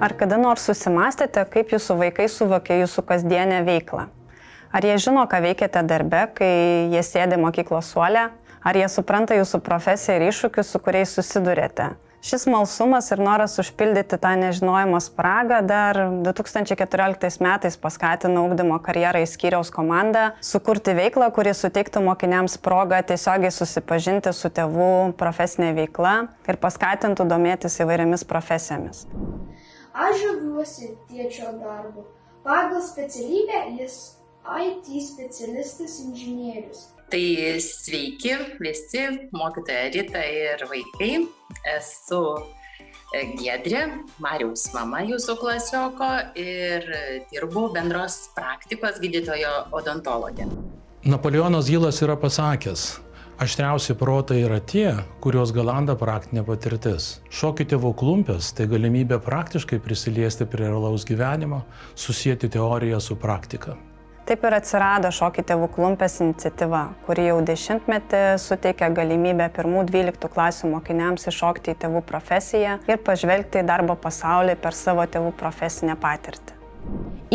Ar kada nors susimastėte, kaip jūsų vaikai suvokia jūsų kasdienę veiklą? Ar jie žino, ką veikiate darbe, kai jie sėdi mokyklos suole? Ar jie supranta jūsų profesiją ir iššūkius, su kuriais susidurėte? Šis smalsumas ir noras užpildyti tą nežinojimo spragą dar 2014 metais paskatino ugdymo karjerai skyriaus komandą sukurti veiklą, kuri suteiktų mokiniams progą tiesiogiai susipažinti su tėvų profesinė veikla ir paskatintų domėtis įvairiamis profesijomis. Aš žaviuosi tėčio darbu. Pagal specialybę jis IT specialistas inžinierius. Tai sveiki visi, mokytoja Rita ir vaikai. Esu Giedrė, Mariaus mama jūsų klasioko ir dirbu bendros praktikos gydytojo odontologė. Napoleonas Hilas yra pasakęs: aštriausi protai yra tie, kuriuos galanda praktinė patirtis. Šokių tėvų klumpės tai galimybė praktiškai prisiliesti prie realaus gyvenimo, susijęti teoriją su praktika. Taip ir atsirado Šokių tėvų klumpės iniciatyva, kuri jau 10-metį suteikia galimybę 1-12 klasių mokiniams iššokti į tėvų profesiją ir pažvelgti į darbo pasaulį per savo tėvų profesinę patirtį.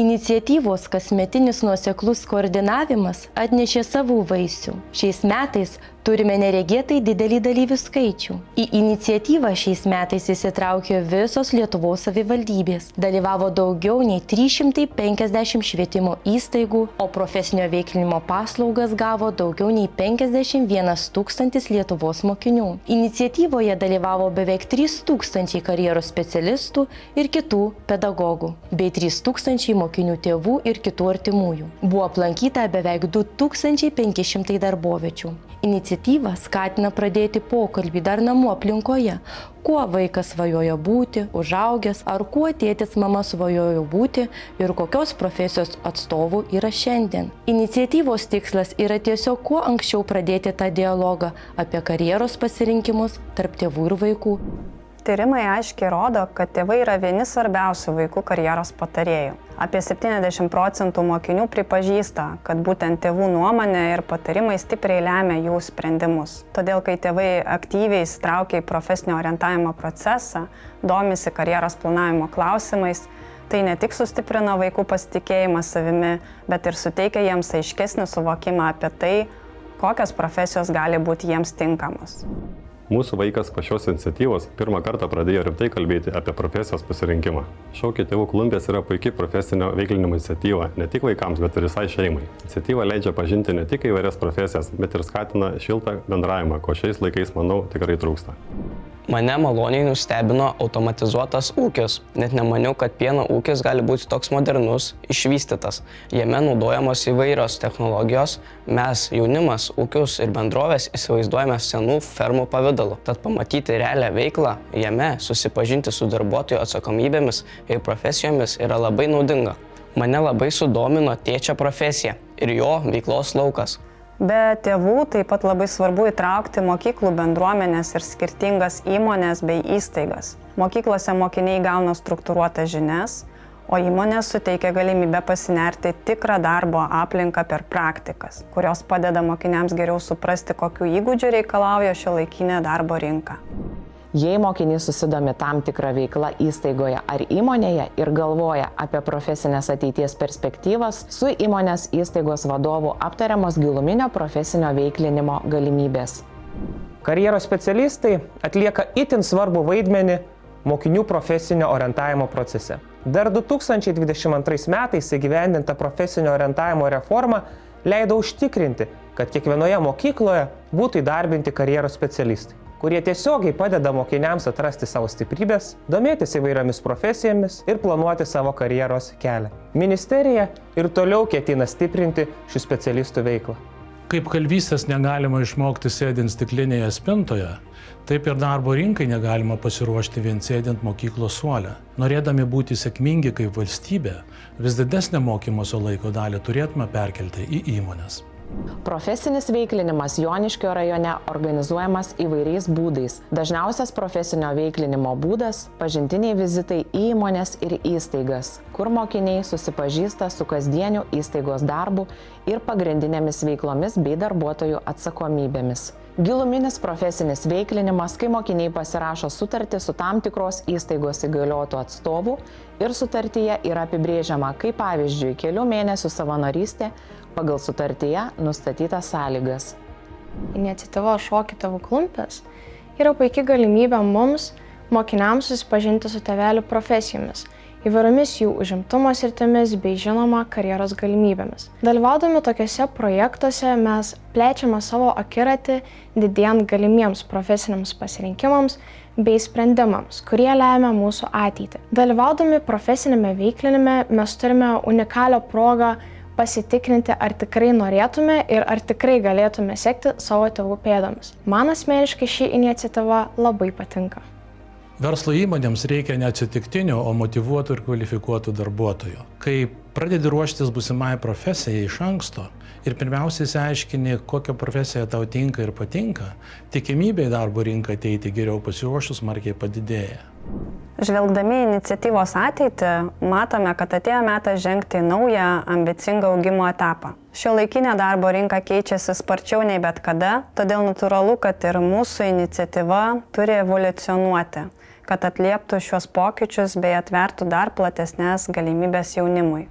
Iniciatyvos kasmetinis nuoseklus koordinavimas atnešė savų vaisių. Šiais metais turime neregėtai didelį dalyvių skaičių. Į iniciatyvą šiais metais įsitraukė visos Lietuvos savivaldybės. Dalyvavo daugiau nei 350 švietimo įstaigų, o profesinio veiklinimo paslaugas gavo daugiau nei 51 000 Lietuvos mokinių. Iniciatyvoje dalyvavo beveik 3 000 karjeros specialistų ir kitų pedagogų, bei 3 000 mokinių tėvų ir kitų artimųjų. Buvo aplankyta beveik 2500 darboviečių. Iniciatyva skatina pradėti pokalbį dar namų aplinkoje, kuo vaikas svajojo būti, užaugęs, ar kuo tėtis mama svajojo būti ir kokios profesijos atstovų yra šiandien. Iniciatyvos tikslas yra tiesiog kuo anksčiau pradėti tą dialogą apie karjeros pasirinkimus tarp tėvų ir vaikų. Tyrimai aiškiai rodo, kad tėvai yra vieni svarbiausių vaikų karjeros patarėjų. Apie 70% mokinių pripažįsta, kad būtent tėvų nuomonė ir patarimai stipriai lemia jų sprendimus. Todėl, kai tėvai aktyviai įsitraukia į profesinio orientavimo procesą, domisi karjeros planavimo klausimais, tai ne tik sustiprina vaikų pasitikėjimą savimi, bet ir suteikia jiems aiškesnį suvokimą apie tai, kokios profesijos gali būti jiems tinkamos. Mūsų vaikas po šios iniciatyvos pirmą kartą pradėjo rimtai kalbėti apie profesijos pasirinkimą. Šokių tėvų klumpės yra puikiai profesinio veiklinimo iniciatyva ne tik vaikams, bet ir visai šeimai. Iniciatyva leidžia pažinti ne tik įvairias profesijas, bet ir skatina šiltą bendravimą, ko šiais laikais, manau, tikrai trūksta. Mane maloniai nustebino automatizuotas ūkis. Net nemaniau, kad pieno ūkis gali būti toks modernus, išvystytas. Jame naudojamos įvairios technologijos. Mes, jaunimas, ūkius ir bendrovės įsivaizduojame senų fermų pavidalu. Tad pamatyti realią veiklą jame, susipažinti su darbuotojų atsakomybėmis ir profesijomis yra labai naudinga. Mane labai sudomino tėčio profesija ir jo veiklos laukas. Be tėvų taip pat labai svarbu įtraukti mokyklų bendruomenės ir skirtingas įmonės bei įstaigas. Mokyklose mokiniai gauna struktūruotas žinias, o įmonės suteikia galimybę pasinerti tikrą darbo aplinką per praktikas, kurios padeda mokiniams geriau suprasti, kokių įgūdžių reikalauja šiuolaikinė darbo rinka. Jei mokinys susidomi tam tikrą veiklą įstaigoje ar įmonėje ir galvoja apie profesinės ateities perspektyvas, su įmonės įstaigos vadovu aptariamos giluminio profesinio veiklinimo galimybės. Karjeros specialistai atlieka itin svarbų vaidmenį mokinių profesinio orientavimo procese. Dar 2022 metais įgyvendinta profesinio orientavimo reforma leido užtikrinti, kad kiekvienoje mokykloje būtų įdarbinti karjeros specialistai, kurie tiesiogiai padeda mokiniams atrasti savo stiprybės, domėtis įvairiomis profesijomis ir planuoti savo karjeros kelią. Ministerija ir toliau ketina stiprinti šių specialistų veiklą. Kaip kalvystės negalima išmokti sėdint stiklinėje spintoje, taip ir darbo rinkai negalima pasiruošti vien sėdint mokyklos suole. Norėdami būti sėkmingi kaip valstybė, vis didesnę mokymosi laiko dalį turėtume perkelti į įmones. Profesinis veiklinimas Joniškio rajone organizuojamas įvairiais būdais. Dažniausias profesinio veiklinimo būdas – pažintiniai vizitai į įmones ir įstaigas, kur mokiniai susipažįsta su kasdieniu įstaigos darbu ir pagrindinėmis veiklomis bei darbuotojų atsakomybėmis. Giluminis profesinis veiklinimas, kai mokiniai pasirašo sutartį su tam tikros įstaigos įgaliotų atstovų ir sutartyje yra apibrėžiama, kaip pavyzdžiui, kelių mėnesių savanorystė pagal sutartyje nustatytas sąlygas. Iniciatyva Šoki tėvų klumpės yra puikia galimybė mums, mokiniams, susipažinti su tėvelių profesijomis, įvairiomis jų užimtumo sritimis bei žinoma karjeros galimybėmis. Dalyvaudami tokiuose projektuose mes plečiame savo akiratį, didėjant galimiems profesiniams pasirinkimams bei sprendimams, kurie lemia mūsų ateitį. Dalyvaudami profesinėme veiklinime mes turime unikalią progą pasitikrinti, ar tikrai norėtume ir ar tikrai galėtume sekti savo tėvų pėdomis. Man asmeniškai ši iniciatyva labai patinka. Verslo įmonėms reikia ne atsitiktinių, o motyvuotų ir kvalifikuotų darbuotojų. Kai pradedi ruoštis būsimai profesijai iš anksto ir pirmiausiai išsiaiškini, kokia profesija tau tinka ir patinka, tikimybė į darbo rinką ateiti geriau pasiruošus smarkiai padidėja. Žvelgdami į iniciatyvos ateitį, matome, kad atėjo metas žengti į naują, ambicingą augimo etapą. Šiuolaikinė darbo rinka keičiasi sparčiau nei bet kada, todėl natūralu, kad ir mūsų iniciatyva turi evoliucionuoti, kad atlieptų šios pokyčius bei atvertų dar platesnės galimybės jaunimui.